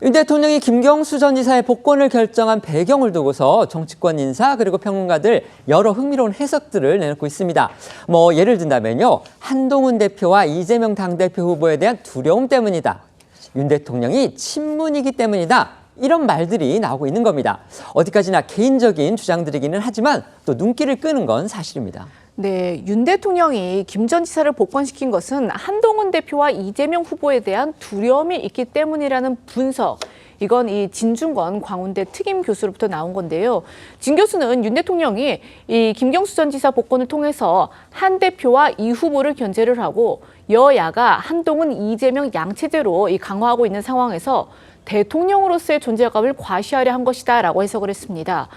윤 대통령이 김경수 전 지사의 복권을 결정한 배경을 두고서 정치권 인사 그리고 평론가들 여러 흥미로운 해석들을 내놓고 있습니다. 예를 든다면요. 한동훈 대표와 이재명 당대표 후보에 대한 두려움 때문이다. 윤 대통령이 친문이기 때문이다. 이런 말들이 나오고 있는 겁니다. 어디까지나 개인적인 주장들이기는 하지만 또 눈길을 끄는 건 사실입니다. 네, 윤 대통령이 김 전 지사를 복권시킨 것은 한동훈 대표와 이재명 후보에 대한 두려움이 있기 때문이라는 분석. 이건 이 진중권 광운대 특임 교수로부터 나온 건데요. 진 교수는 윤 대통령이 이 김경수 전 지사 복권을 통해서 한 대표와 이 후보를 견제를 하고 여야가 한동훈, 이재명 양체제로 강화하고 있는 상황에서 대통령으로서의 존재감을 과시하려 한 것이다라고 해석을 했습니다.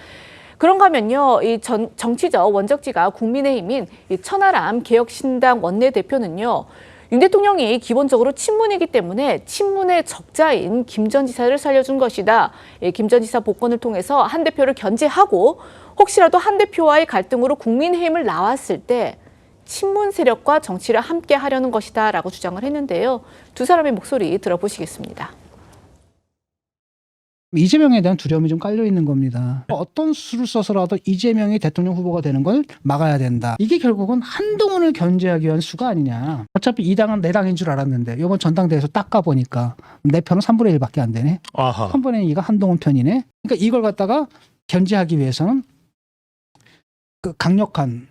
그런가 하면요, 이 정치적 원적지가 국민의힘인 이 천하람 개혁신당 원내대표는요, 윤 대통령이 기본적으로 친문이기 때문에 친문의 적자인 김 전 지사를 살려준 것이다. 김 전 지사 복권을 통해서 한 대표를 견제하고 혹시라도 한 대표와의 갈등으로 국민의힘을 나왔을 때 친문 세력과 정치를 함께 하려는 것이다 라고 주장을 했는데요. 두 사람의 목소리 들어보시겠습니다. 이재명에 대한 두려움이 좀 깔려 있는 겁니다. 어떤 수를 써서라도 이재명이 대통령 후보가 되는 걸 막아야 된다. 이게 결국은 한동훈을 견제하기 위한 수가 아니냐. 어차피 이 당은 내 당인 줄 알았는데 이번 전당대회에서 딱 가보니까 내 편은 3분의 1밖에 안 되네. 아하. 3분의 2가 한동훈 편이네. 그러니까 이걸 갖다가 견제하기 위해서는 강력한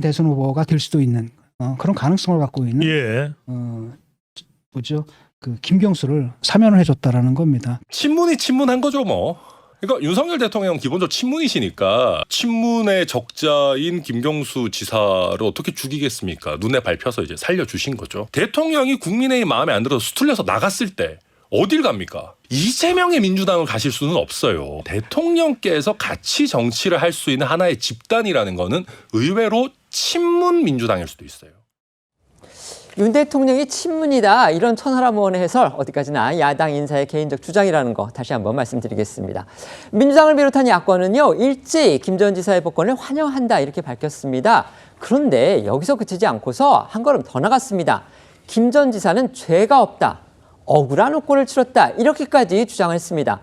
대선 후보가 될 수도 있는 그런 가능성을 갖고 있는 김경수를 사면을 해줬다라는 겁니다. 친문이 친문한 거죠 뭐. 그러니까 윤석열 대통령은 기본적으로 친문이시니까 친문의 적자인 김경수 지사를 어떻게 죽이겠습니까? 눈에 밟혀서 이제 살려주신 거죠. 대통령이 국민의힘 마음에 안 들어서 수틀려서 나갔을 때 어딜 갑니까? 이재명의 민주당을 가실 수는 없어요. 대통령께서 같이 정치를 할 수 있는 하나의 집단이라는 거는 의외로 친문 민주당일 수도 있어요. 윤 대통령이 친문이다 이런 천하람 의원의 해설 어디까지나 야당 인사의 개인적 주장이라는 거 다시 한번 말씀드리겠습니다. 민주당을 비롯한 야권은요 일제히 김 전 지사의 복권을 환영한다 이렇게 밝혔습니다. 그런데 여기서 그치지 않고서 한 걸음 더 나갔습니다. 김 전 지사는 죄가 없다. 억울한 옥고를 치렀다. 이렇게까지 주장을 했습니다.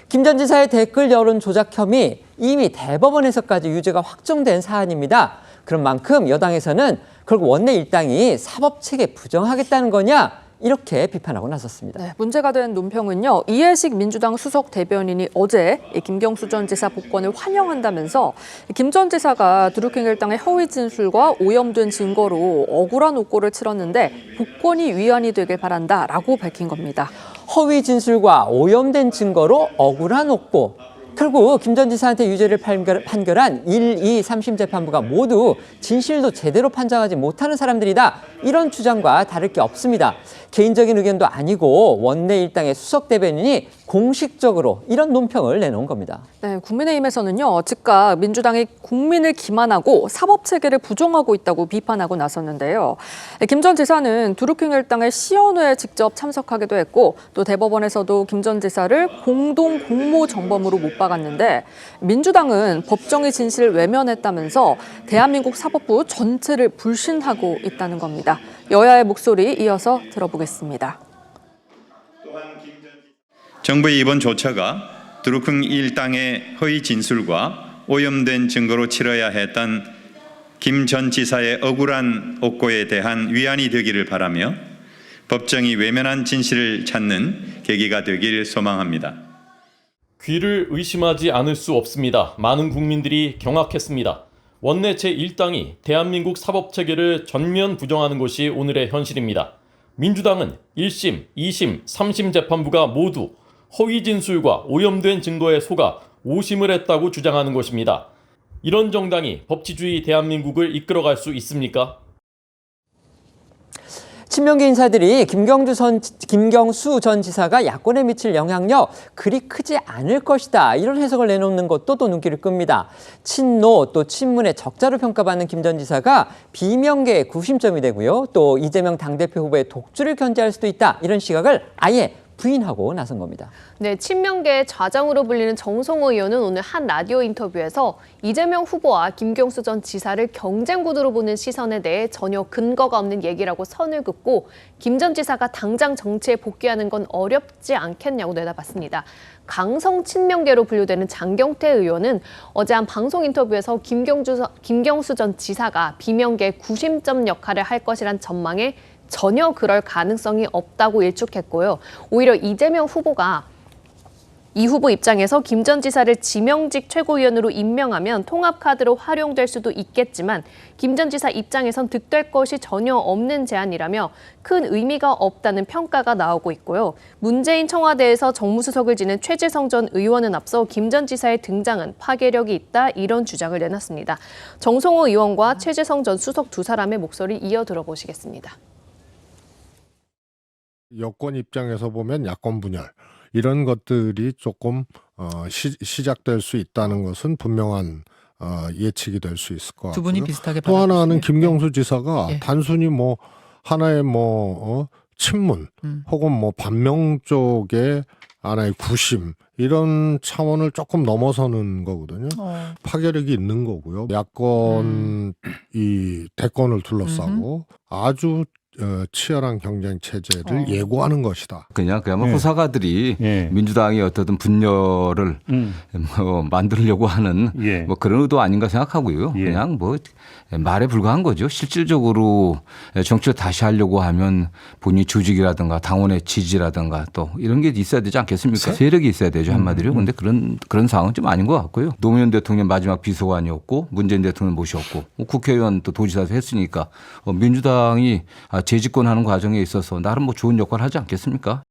김 전 지사의 댓글 여론 조작 혐의 이미 대법원에서까지 유죄가 확정된 사안입니다. 그런 만큼 여당에서는 결국 원내 일당이 사법체계 부정하겠다는 거냐 이렇게 비판하고 나섰습니다. 네, 문제가 된 논평은요. 이해식 민주당 수석 대변인이 어제 김경수 전 지사 복권을 환영한다면서 김 전 지사가 드루킹 일당의 허위 진술과 오염된 증거로 억울한 옥고를 치렀는데 복권이 위안이 되길 바란다라고 밝힌 겁니다. 허위 진술과 오염된 증거로 억울한 옥고. 결국 김 전 지사한테 유죄를 판결한 1, 2, 3심 재판부가 모두 진실도 제대로 판정하지 못하는 사람들이다. 이런 주장과 다를 게 없습니다. 개인적인 의견도 아니고 원내 일당의 수석 대변인이 공식적으로 이런 논평을 내놓은 겁니다. 네, 국민의힘에서는요. 즉각 민주당이 국민을 기만하고 사법체계를 부정하고 있다고 비판하고 나섰는데요. 김 전 지사는 드루킹 일당의 시연회에 직접 참석하기도 했고 또 대법원에서도 김 전 지사를 공동 공모 정범으로 못 박았는데 민주당은 법정의 진실을 외면했다면서 대한민국 사법부 전체를 불신하고 있다는 겁니다. 여야의 목소리 이어서 들어보겠습니다. 정부의 이번 조처가 드루킹 일당의 허위 진술과 오염된 증거로 치러야 했던 김 전 지사의 억울한 옥고에 대한 위안이 되기를 바라며 법정이 외면한 진실을 찾는 계기가 되길 소망합니다. 귀를 의심하지 않을 수 없습니다. 많은 국민들이 경악했습니다. 원내 제1당이 대한민국 사법체계를 전면 부정하는 것이 오늘의 현실입니다. 민주당은 1심, 2심, 3심 재판부가 모두 허위 진술과 오염된 증거에 속아 오심을 했다고 주장하는 것입니다. 이런 정당이 법치주의 대한민국을 이끌어갈 수 있습니까? 친명계 인사들이 김경수 전 지사가 야권에 미칠 영향력 그리 크지 않을 것이다. 이런 해석을 내놓는 것도 또 눈길을 끕니다. 친노 또 친문의 적자로 평가받는 김 전 지사가 비명계의 구심점이 되고요. 또 이재명 당대표 후보의 독주를 견제할 수도 있다. 이런 시각을 아예 부인하고 나선 겁니다. 네, 친명계의 좌장으로 불리는 정성호 의원은 오늘 한 라디오 인터뷰에서 이재명 후보와 김경수 전 지사를 경쟁 구도로 보는 시선에 대해 전혀 근거가 없는 얘기라고 선을 긋고 김 전 지사가 당장 정치에 복귀하는 건 어렵지 않겠냐고 내다봤습니다. 강성 친명계로 분류되는 장경태 의원은 어제 한 방송 인터뷰에서 김경수 전 지사가 비명계 구심점 역할을 할 것이란 전망에 전혀 그럴 가능성이 없다고 일축했고요. 오히려 이재명 후보가 이 후보 입장에서 김 전 지사를 지명직 최고위원으로 임명하면 통합카드로 활용될 수도 있겠지만 김 전 지사 입장에선 득될 것이 전혀 없는 제안이라며 큰 의미가 없다는 평가가 나오고 있고요. 문재인 청와대에서 정무수석을 지낸 최재성 전 의원은 앞서 김 전 지사의 등장은 파괴력이 있다 이런 주장을 내놨습니다. 정성호 의원과 최재성 전 수석 두 사람의 목소리 이어 들어보시겠습니다. 여권 입장에서 보면 야권 분열 이런 것들이 조금 시작될 수 있다는 것은 분명한 예측이 될 수 있을 것 같고요. 두 분이 비슷하게 또 하나는 받아들이시네요. 김경수 지사가 예. 단순히 뭐 하나의 뭐 친문 혹은 뭐 반명 쪽의 하나의 구심 이런 차원을 조금 넘어서는 거거든요. 파괴력이 있는 거고요. 야권 이 대권을 둘러싸고 아주 치열한 경쟁 체제를 예고하는 것이다. 그야말로 호사가들이 민주당이 어떻든 분열을 뭐 만들려고 하는 뭐 그런 의도 아닌가 생각하고요. 그냥 뭐 말에 불과한 거죠. 실질적으로 정치를 다시 하려고 하면 본인 조직이라든가 당원의 지지라든가 또 이런 게 있어야 되지 않겠습니까? 세력이 있어야 되죠 한마디로. 근데 그런 상황은 좀 아닌 것 같고요. 노무현 대통령 마지막 비서관이었고 문재인 대통령 모셨고 국회의원 또 도지사도 했으니까 민주당이 재집권하는 과정에 있어서 나름 뭐 좋은 역할을 하지 않겠습니까?